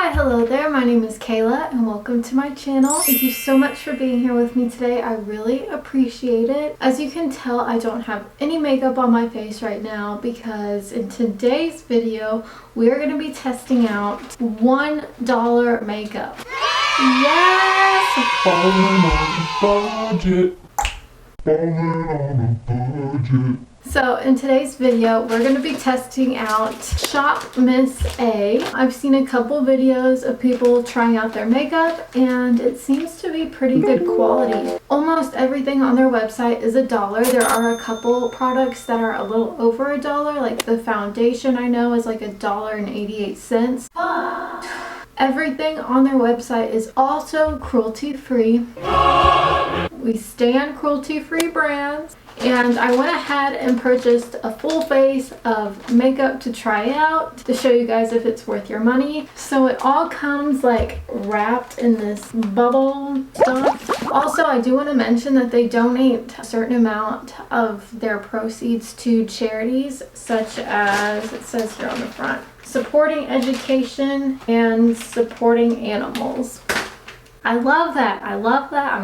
Hi, hello there. My name is Kayla and welcome to my channel. Thank you so much for being here with me today. I really appreciate it. As you can tell, I don't have any makeup on my face right now because in today's video, we are going to be testing out $1 makeup. Yes! Falling on a budget. Falling on a budget. So in today's video, we're going to be testing out ShopMissA. I've seen a couple videos of people trying out their makeup and it seems to be pretty good quality. Almost everything on their website is $1. There are a couple products that are a little over $1, like the foundation I know is like $1.88. But everything on their website is also cruelty-free. We stand cruelty-free brands. And I went ahead and purchased a full face of makeup to try out to show you guys if it's worth your money. So it all comes like wrapped in this bubble stuff. Also, I do want to mention that they donate a certain amount of their proceeds to charities such as, it says here on the front, supporting education and supporting animals. I love that. I love that.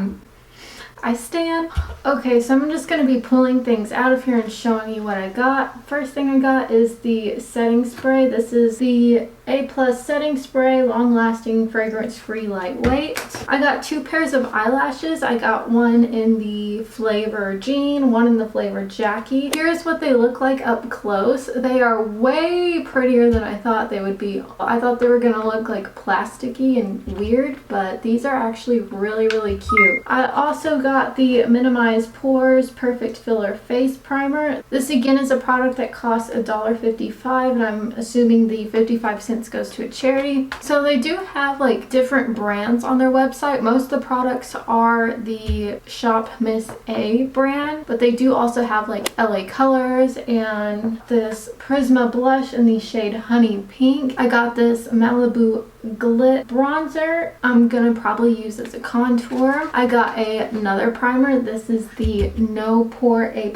I stand. Okay, so I'm just going to be pulling things out of here and showing you what I got. First thing I got is the setting spray. This is the A+ setting spray, long-lasting, fragrance-free, lightweight. I got two pairs of eyelashes. I got one in the flavor Jean, one in the flavor Jackie. Here's what they look like up close. They are way prettier than I thought they would be. I thought they were going to look like plasticky and weird, but these are actually really, really cute. I also got the Minimize Pores Perfect Filler Face Primer. This again is a product that costs $1.55 and I'm assuming the 55 cents goes to a charity. So they do have like different brands on their website. Most of the products are the ShopMissA brand, but they do also have like LA Colors and this Prisma blush in the shade Honey Pink. I got this Malibu Glit bronzer I'm gonna probably use as a contour. I got another primer. This is the No Pore A+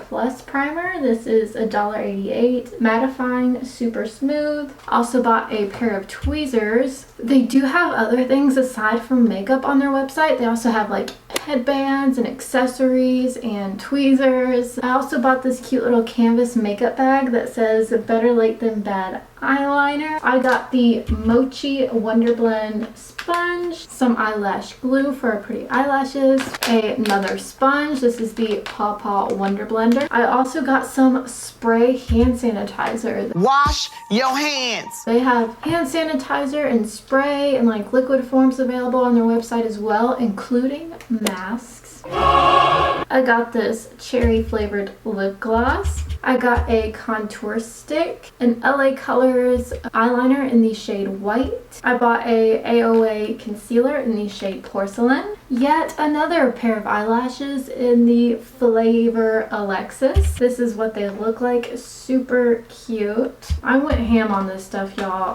primer. This is $1.88. Mattifying, super smooth. Also bought a pair of tweezers. They do have other things aside from makeup on their website. They also have like headbands and accessories and tweezers. I also bought this cute little canvas makeup bag that says better late than bad eyeliner. I got the Mochi Wonder Blend sponge, some eyelash glue for pretty eyelashes, another sponge. This is the Paw Wonder Blender. I also got some spray hand sanitizer. Wash your hands. They have hand sanitizer and spray and like liquid forms available on their website as well, including masks. I got this cherry flavored lip gloss. I got a contour stick, an LA Colors eyeliner in the shade White. I bought a AOA concealer in the shade Porcelain. Yet another pair of eyelashes in the flavor Alexis. This is what they look like. Super cute. I went ham on this stuff, y'all.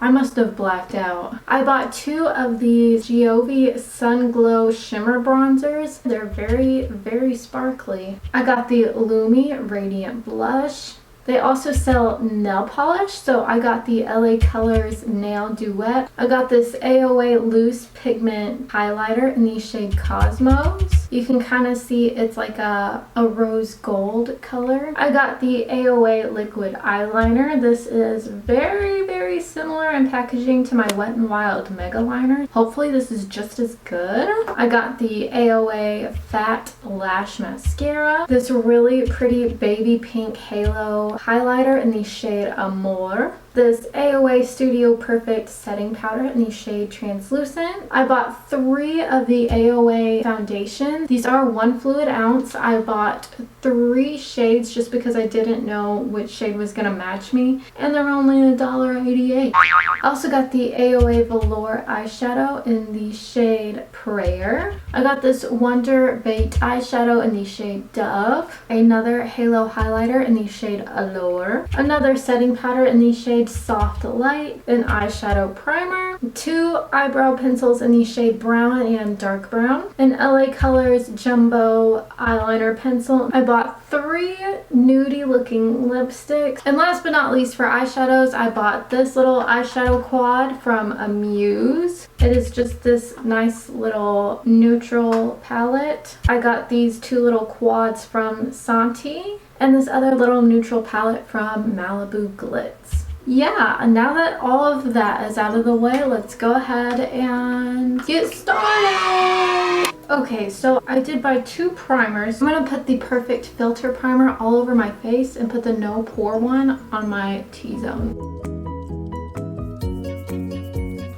I must have blacked out. I bought two of these Giove Sun Glow Shimmer Bronzers. They're very, very sparkly. I got the Lumi Radiant Blush. They also sell nail polish, so I got the LA Colors Nail Duet. I got this AOA Loose Pigment Highlighter in the shade Cosmos. You can kind of see it's like a rose gold color. I got the AOA Liquid Eyeliner. This is very, very similar in packaging to my Wet n Wild Mega Liner. Hopefully this is just as good. I got the AOA Fat Lash Mascara. This really pretty baby pink halo highlighter in the shade Amore. This AOA Studio Perfect setting powder in the shade Translucent. I bought 3 of the AOA foundations. These are 1 fluid ounce. I bought 3 shades just because I didn't know which shade was gonna match me, and they're only $1.88. I also got the AOA Velour eyeshadow in the shade Prayer. I got this Wonder Bait eyeshadow in the shade Dove. Another halo highlighter in the shade Allure. Another setting powder in the shade Soft Light. An eyeshadow primer. 2 eyebrow pencils in the shade brown and dark brown, an LA Colors jumbo eyeliner pencil. I bought 3 nudie looking lipsticks. And last but not least, for eyeshadows, I bought this little eyeshadow quad from Amuse. It is just this nice little neutral palette. I got these 2 little quads from Santee and this other little neutral palette from Malibu Glitz. Yeah, now that all of that is out of the way, let's go ahead and get started. Okay, so I did buy 2 primers. I'm gonna put the Perfect Filter primer all over my face and put the No Pore one on my T-zone.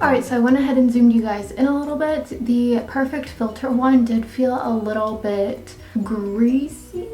Alright, so I went ahead and zoomed you guys in a little bit. The Perfect Filter one did feel a little bit greasy.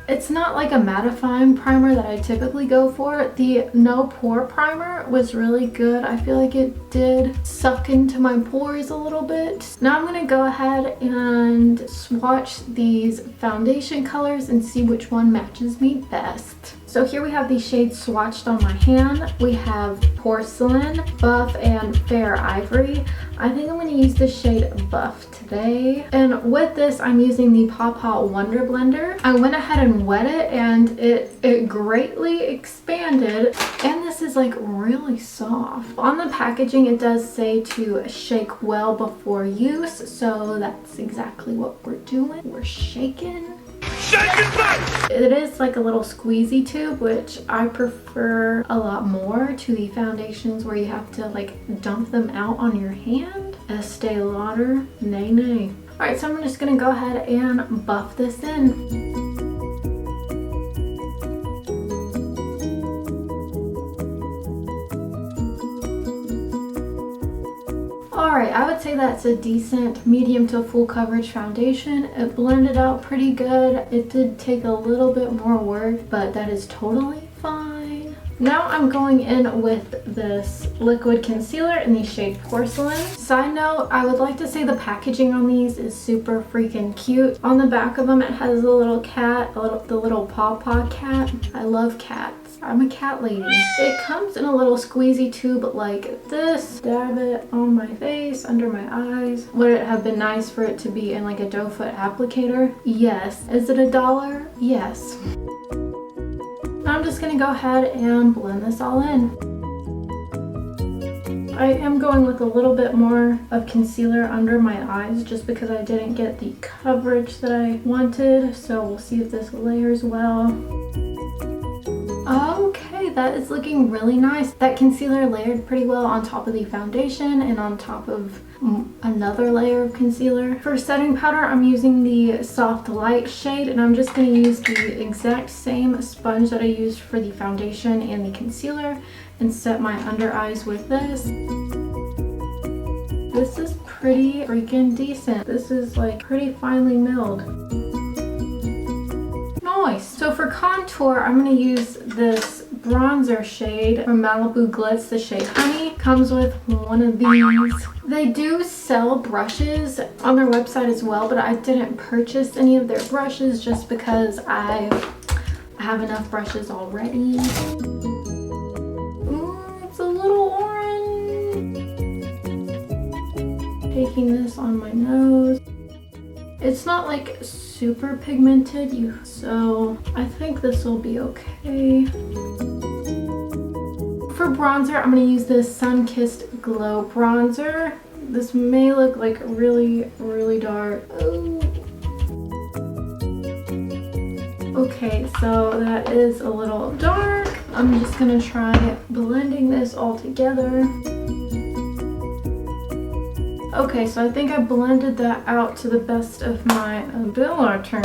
It's not like a mattifying primer that I typically go for. The No Pore primer was really good. I feel like it did suck into my pores a little bit. Now I'm going to go ahead and swatch these foundation colors and see which one matches me best. So here we have these shades swatched on my hand. We have Porcelain, Buff, and Fair Ivory. I think I'm going to use the shade Buff today. And with this, I'm using the POW Wonder Blender. I went ahead and wet it and it greatly expanded. And this is like really soft. On the packaging, it does say to shake well before use. So that's exactly what we're doing. We're shaking. It is like a little squeezy tube, which I prefer a lot more to the foundations where you have to like dump them out on your hand. Estee Lauder, nay nay. Alright, so I'm just gonna go ahead and buff this in. Alright, I would say that's a decent medium to full coverage foundation. It blended out pretty good. It did take a little bit more work, but that is totally fine. Now I'm going in with this liquid concealer in the shade Porcelain. Side note, I would like to say the packaging on these is super freaking cute. On the back of them, it has a little cat, the little pawpaw cat. I love cats. I'm a cat lady. It comes in a little squeezy tube like this. Dab it on my face, under my eyes. Would it have been nice for it to be in like a doe foot applicator? Yes. Is it $1? Yes. I'm just gonna go ahead and blend this all in. I am going with a little bit more of concealer under my eyes just because I didn't get the coverage that I wanted. So we'll see if this layers well. Okay, that is looking really nice. That concealer layered pretty well on top of the foundation and on top of another layer of concealer. For setting powder, I'm using the Soft Light shade, and I'm just going to use the exact same sponge that I used for the foundation and the concealer and set my under eyes with this. This is pretty freaking decent. This is like pretty finely milled. So for contour, I'm going to use this bronzer shade from Malibu Glitz, the shade Honey. Comes with one of these. They do sell brushes on their website as well, but I didn't purchase any of their brushes just because I have enough brushes already. Ooh, it's a little orange. Taking this on my nose. It's not like super pigmented, so I think this will be okay. For bronzer, I'm going to use this Sun-Kissed Glow bronzer. This may look like really, really dark. Ooh. Okay, so that is a little dark. I'm just going to try blending this all together. Okay, so I think I blended that out to the best of my ability.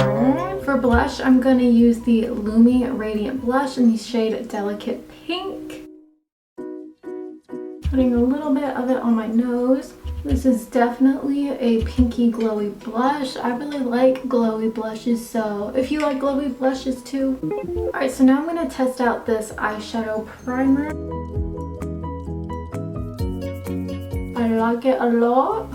For blush, I'm going to use the Lumi Radiant Blush in the shade Delicate Pink. Putting a little bit of it on my nose. This is definitely a pinky glowy blush. I really like glowy blushes, so if you like glowy blushes too. Alright, so now I'm going to test out this eyeshadow primer. I like it a lot.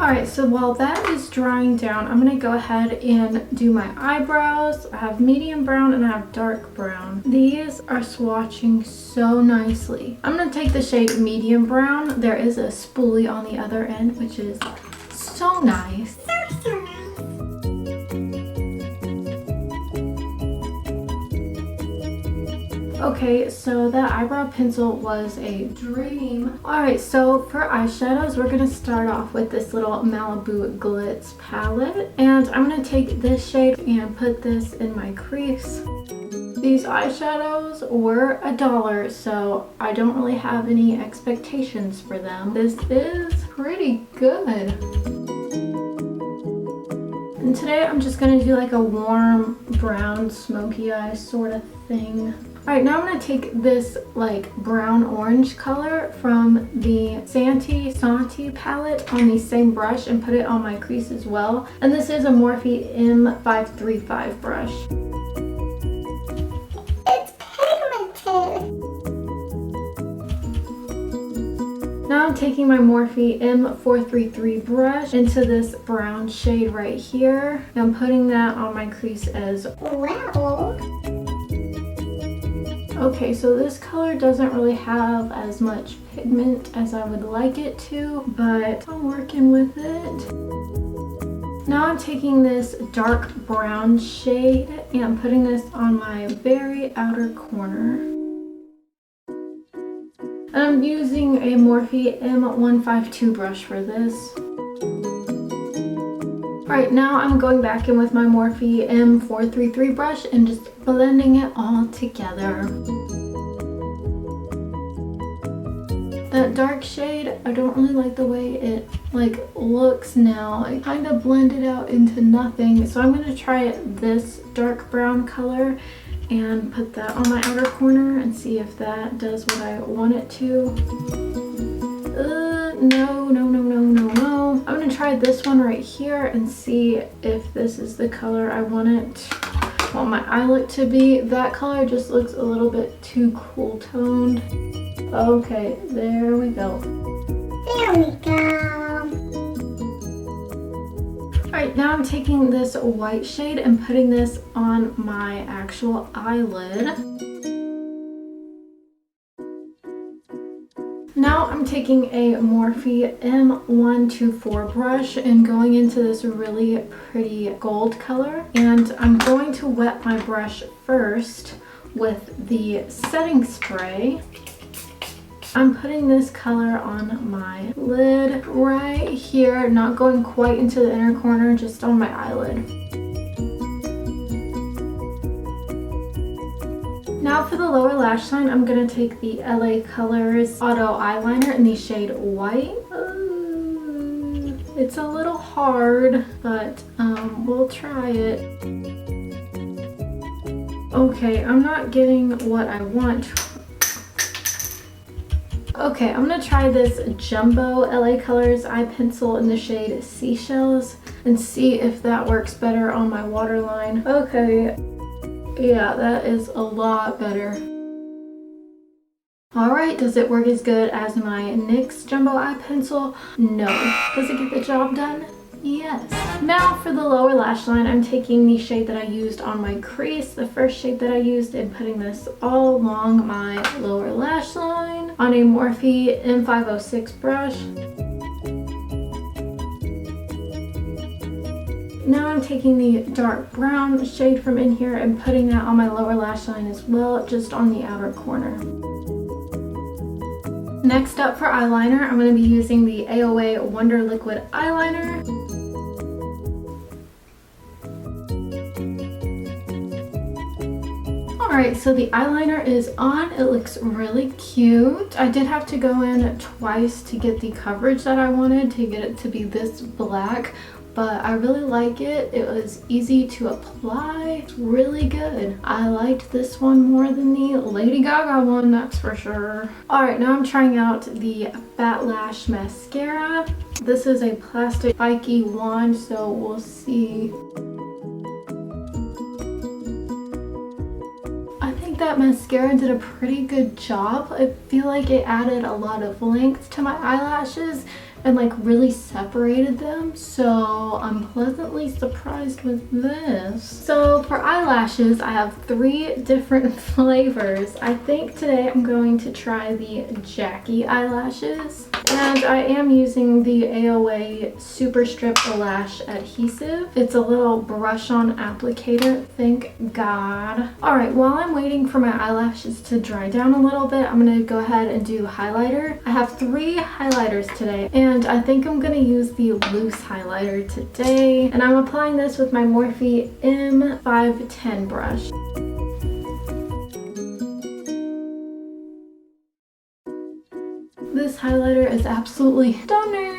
Alright, so while that is drying down, I'm going to go ahead and do my eyebrows. I have medium brown and I have dark brown. These are swatching so nicely. I'm going to take the shade medium brown. There is a spoolie on the other end, which is so nice. So nice. Okay, so that eyebrow pencil was a dream. Alright, so for eyeshadows, we're going to start off with this little Malibu Glitz palette. And I'm going to take this shade and put this in my crease. These eyeshadows were $1, so I don't really have any expectations for them. This is pretty good. And today I'm just going to do like a warm brown smoky eye sort of thing. Alright, now I'm going to take this like brown orange color from the Santee palette on the same brush and put it on my crease as well. And this is a Morphe M535 brush. It's pigmented. Now I'm taking my Morphe M433 brush into this brown shade right here. And I'm putting that on my crease as Wow. okay, so this color doesn't really have as much pigment as I would like it to, but I'm working with it. Now I'm taking this dark brown shade and I'm putting this on my very outer corner. And I'm using a Morphe M152 brush for this. Alright, now I'm going back in with my Morphe M433 brush and just blending it all together. That dark shade, I don't really like the way it looks now. I kind of blended out into nothing. So I'm going to try this dark brown color and put that on my outer corner and see if that does what I want it to. No. I'm gonna try this one right here and see if this is the color I want my eye look to be. That color just looks a little bit too cool toned. Okay, there we go. There we go. Alright, now I'm taking this white shade and putting this on my actual eyelid. Now I'm taking a Morphe M124 brush and going into this really pretty gold color. And I'm going to wet my brush first with the setting spray. I'm putting this color on my lid right here, not going quite into the inner corner, just on my eyelid. Now for the lower lash line, I'm going to take the LA Colors Auto Eyeliner in the shade White. It's a little hard, but we'll try it. Okay, I'm not getting what I want. Okay, I'm going to try this Jumbo LA Colors eye pencil in the shade Seashells and see if that works better on my waterline. Okay. Yeah, that is a lot better. Alright, does it work as good as my NYX Jumbo Eye Pencil? No. Does it get the job done? Yes. Now for the lower lash line, I'm taking the shade that I used on my crease, the first shade that I used, and putting this all along my lower lash line on a Morphe M506 brush. Now I'm taking the dark brown shade from in here and putting that on my lower lash line as well, just on the outer corner. Next up for eyeliner, I'm going to be using the AOA Wonder Liquid Eyeliner. Alright, so the eyeliner is on. It looks really cute. I did have to go in twice to get the coverage that I wanted to get it to be this black. But I really like it. It was easy to apply. It's really good. I liked this one more than the Lady Gaga one, that's for sure. Alright, now I'm trying out the Fat Lash Mascara. This is a plastic spiky wand, so we'll see. I think that mascara did a pretty good job. I feel like it added a lot of length to my eyelashes and like really separated them, so I'm pleasantly surprised with this. So for eyelashes, I have 3 different flavors. I think today I'm going to try the Jackie eyelashes, and I am using the AOA Super Strip Lash Adhesive. It's a little brush-on applicator, thank God. Alright, while I'm waiting for my eyelashes to dry down a little bit, I'm gonna go ahead and do highlighter. I have 3 highlighters today, and I think I'm gonna use the loose highlighter today. And I'm applying this with my Morphe M510 brush. This highlighter is absolutely stunning.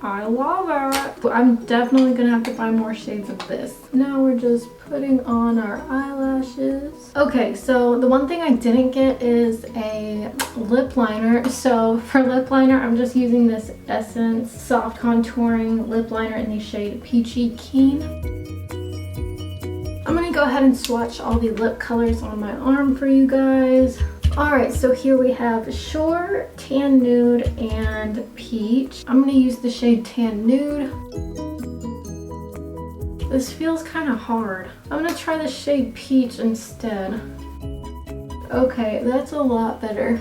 I love it. I'm definitely gonna have to buy more shades of this. Now we're just putting on our eyelashes. Okay, so the one thing I didn't get is a lip liner. So for lip liner, I'm just using this Essence Soft Contouring Lip Liner in the shade Peachy Keen. I'm gonna go ahead and swatch all the lip colors on my arm for you guys. Alright, so here we have Shore, Tan Nude, and Peach. I'm going to use the shade Tan Nude. This feels kind of hard. I'm going to try the shade Peach instead. Okay, that's a lot better.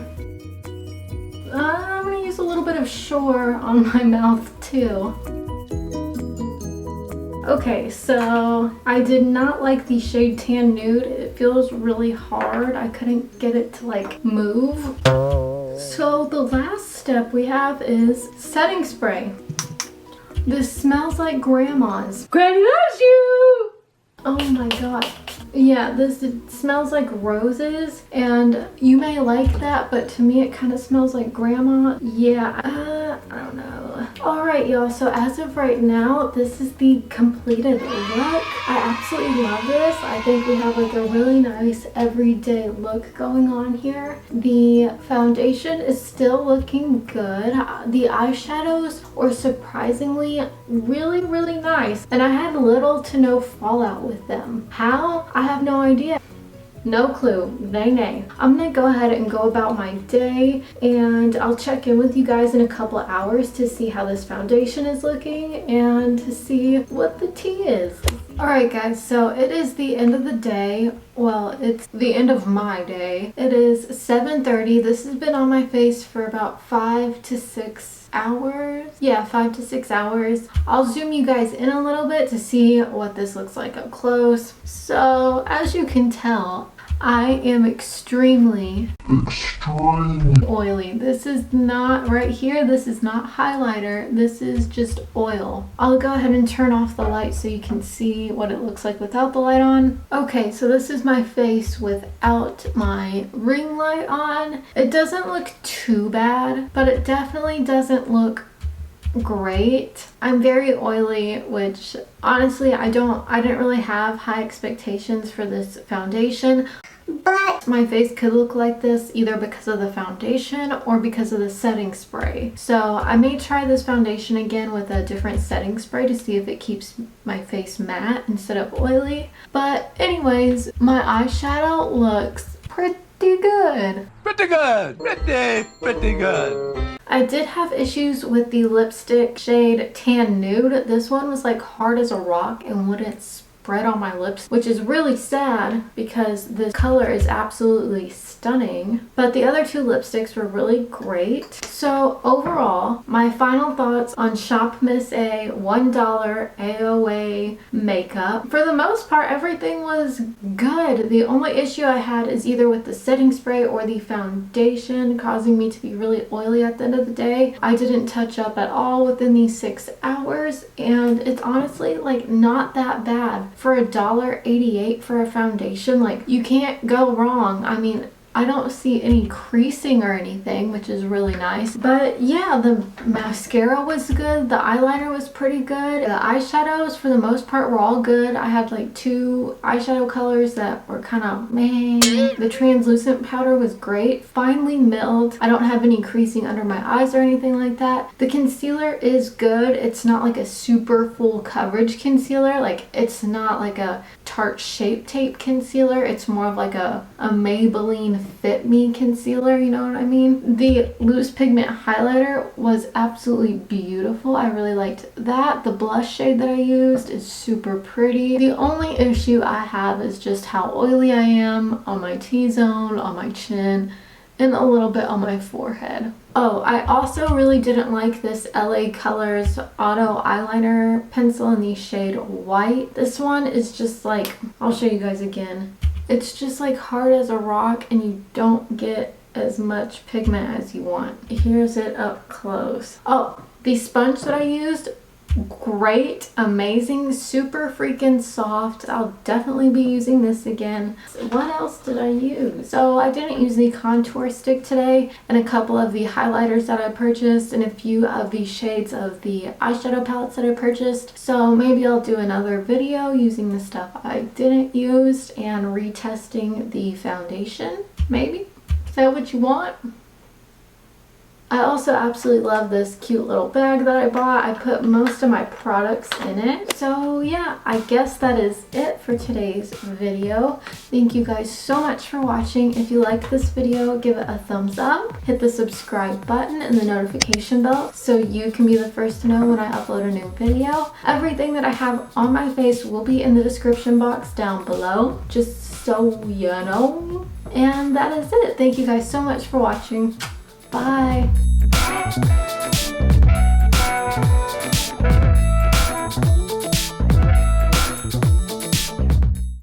I'm going to use a little bit of Shore on my mouth too. Okay, so I did not like the shade Tan Nude. It feels really hard. I couldn't get it to like move. So the last step we have is setting spray. This smells like grandma's. Granny loves you! Oh my god. Yeah, this smells like roses, and you may like that, but to me it kind of smells like grandma. Yeah, I don't know. Alright y'all, so as of right now, this is the completed look. I absolutely love this. I think we have like a really nice everyday look going on here. The foundation is still looking good. The eyeshadows were surprisingly really nice, and I had little to no fallout with them. How? I have no idea. No clue. Nay. I'm gonna go ahead and go about my day, and I'll check in with you guys in a couple of hours to see how this foundation is looking and to see what the tea is. Alright guys, so it is the end of the day. Well, it's the end of my day. It is 7:30. This has been on my face for about 5 to 6 hours. Yeah, 5 to 6 hours. I'll zoom you guys in a little bit to see what this looks like up close. So, as you can tell, I am extremely oily. This is not right here. This is not highlighter. This is just oil. I'll go ahead and turn off the light so you can see what it looks like without the light on. Okay, so this is my face without my ring light on. It doesn't look too bad, but it definitely doesn't look great. I'm very oily, which honestly I didn't really have high expectations for this foundation. But my face could look like this either because of the foundation or because of the setting spray. So I may try this foundation again with a different setting spray to see if it keeps my face matte instead of oily. But anyways, my eyeshadow looks pretty good. Pretty good. I did have issues with the lipstick shade Tan Nude. This one was like hard as a rock and wouldn't spread on my lips, which is really sad because this color is absolutely stunning. But the other 2 lipsticks were really great. So overall, my final thoughts on ShopMissA $1 AOA makeup. For the most part, everything was good. The only issue I had is either with the setting spray or the foundation, causing me to be really oily at the end of the day. I didn't touch up at all within these 6 hours, and it's honestly like not that bad. For $1.88 for a foundation, like you can't go wrong. I mean, I don't see any creasing or anything, which is really nice. But yeah, the mascara was good. The eyeliner was pretty good. The eyeshadows, for the most part, were all good. I had like 2 eyeshadow colors that were kind of meh. The translucent powder was great. Finely milled. I don't have any creasing under my eyes or anything like that. The concealer is good. It's not like a super full coverage concealer. Like, it's not like a Tarte Shape Tape concealer. It's more of like a Maybelline Fit Me concealer, you know what I mean? The loose pigment highlighter was absolutely beautiful. I really liked that. The blush shade that I used is super pretty. The only issue I have is just how oily I am on my T-zone, on my chin, and a little bit on my forehead. Oh, I also really didn't like this LA Colors Auto Eyeliner Pencil in the shade White. This one is just like, I'll show you guys again. It's just like hard as a rock and you don't get as much pigment as you want. Here's it up close. Oh, the sponge that I used, great, amazing, super freaking soft. I'll definitely be using this again. What else did I use? So I didn't use the contour stick today, and a couple of the highlighters that I purchased, and a few of the shades of the eyeshadow palettes that I purchased. So maybe I'll do another video using the stuff I didn't use and retesting the foundation. Maybe? Is that what you want? I also absolutely love this cute little bag that I bought. I put most of my products in it. So yeah, I guess that is it for today's video. Thank you guys so much for watching. If you liked this video, give it a thumbs up. Hit the subscribe button and the notification bell so you can be the first to know when I upload a new video. Everything that I have on my face will be in the description box down below, just so you know. And that is it. Thank you guys so much for watching. Bye.